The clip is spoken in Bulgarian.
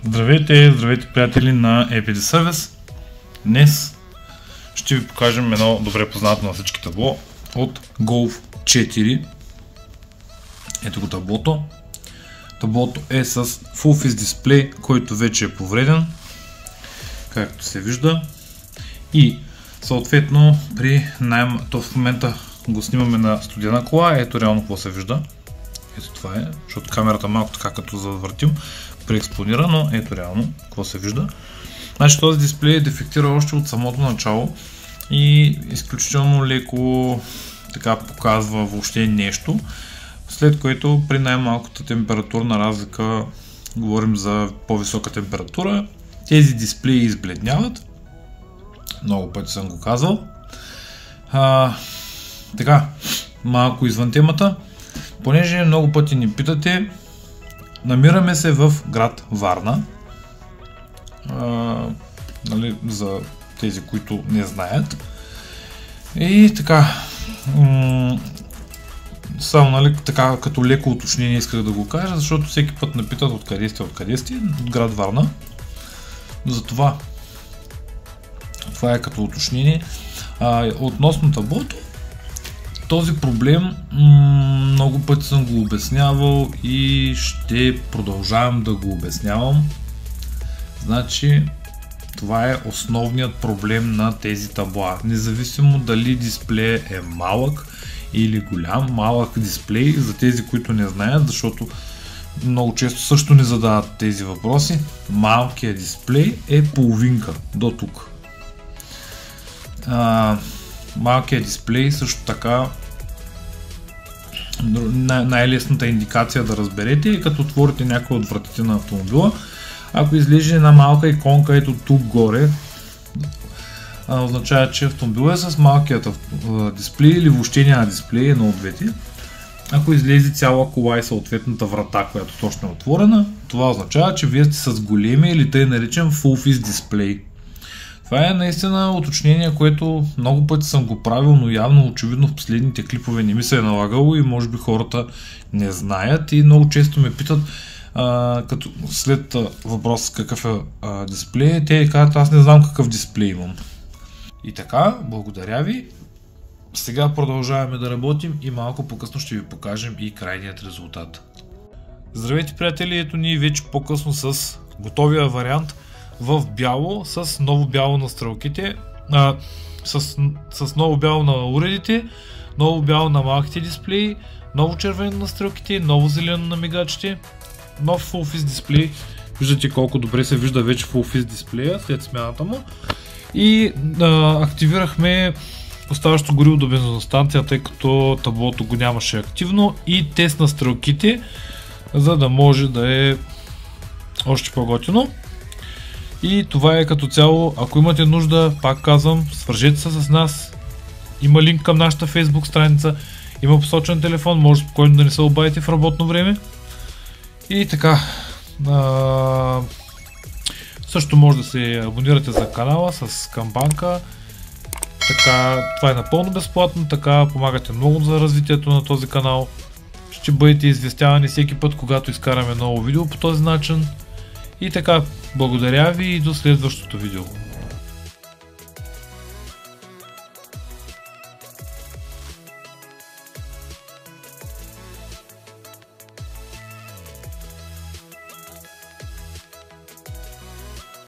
Здравейте, приятели на APD Service. Днес ще ви покажем едно добре познато на всички табло от Golf 4. Ето го таблото. Таблото е с Full Face дисплей, който вече е повреден, както се вижда. И съответно при найем, то в момента го снимаме на студена кола. Ето реално какво се вижда. Ето това е, защото камерата малко така като завъртим преекспонира, но ето реално какво се вижда. Значи този дисплей е дефектирал още от самото начало и изключително леко така показва въобще нещо, след което при най-малката температурна разлика, говорим за по-висока температура, тези дисплеи избледняват. Много пъти съм го казвал. Така, малко извън темата, понеже много пъти ни питате, намираме се в град Варна, нали, за тези, които не знаят. И така, само нали, така като леко уточнение исках да го кажа, защото всеки път напитат откъде сте, от град Варна. Затова това е като уточнение. Относно таблото, този проблем много пъти съм го обяснявал и ще продължавам да го обяснявам. Значи това е основният проблем на тези табла. Независимо дали дисплей е малък или голям, малък дисплей, за тези, които не знаят, защото много често също ни задават тези въпроси, малкият дисплей е половинка до тук. Малкият дисплей също така, най-лесната индикация да разберете е като отворите някои от вратите на автомобила. Ако излезе една малка иконка ето тук горе, означава, че автомобилът е с малкият дисплей или въобще няма дисплей, едно от двете. Ако излезе цяла кола и съответната врата, която точно е отворена, това означава, че вие сте с големи или тъй наречен Full Face дисплей. Това е наистина уточнение, което много пъти съм го правил, но явно очевидно в последните клипове не ми се е налагало и може би хората не знаят и много често ме питат като след въпрос какъв е дисплей, те казват аз не знам какъв дисплей имам. И така, благодаря ви. Сега продължаваме да работим и малко по-късно ще ви покажем и крайният резултат. Здравейте, приятели, ето ние вече по-късно с готовия вариант в бяло, с ново бяло на стрелките, с ново бяло на уредите, ново бяло на малките дисплеи, ново червено на стрелките, ново зелено на мигачите, нов Full Face дисплей. Виждате колко добре се вижда вече Full Face дисплея след смяната му. И активирахме оставащо гориво до бензиностанция, тъй като таблото го нямаше активно, и тест на стрелките, за да може да е още по-готино. И това е като цяло. Ако имате нужда, пак казвам, свържете се с нас. Има линк към нашата Facebook страница, има посочен телефон, може спокойно да не се обадите в работно време. И така, също може да се абонирате за канала с камбанка. Така, това е напълно безплатно, така помагате много за развитието на този канал. Ще бъдете известявани всеки път, когато изкараме ново видео по този начин. И така, благодаря ви и до следващото видео.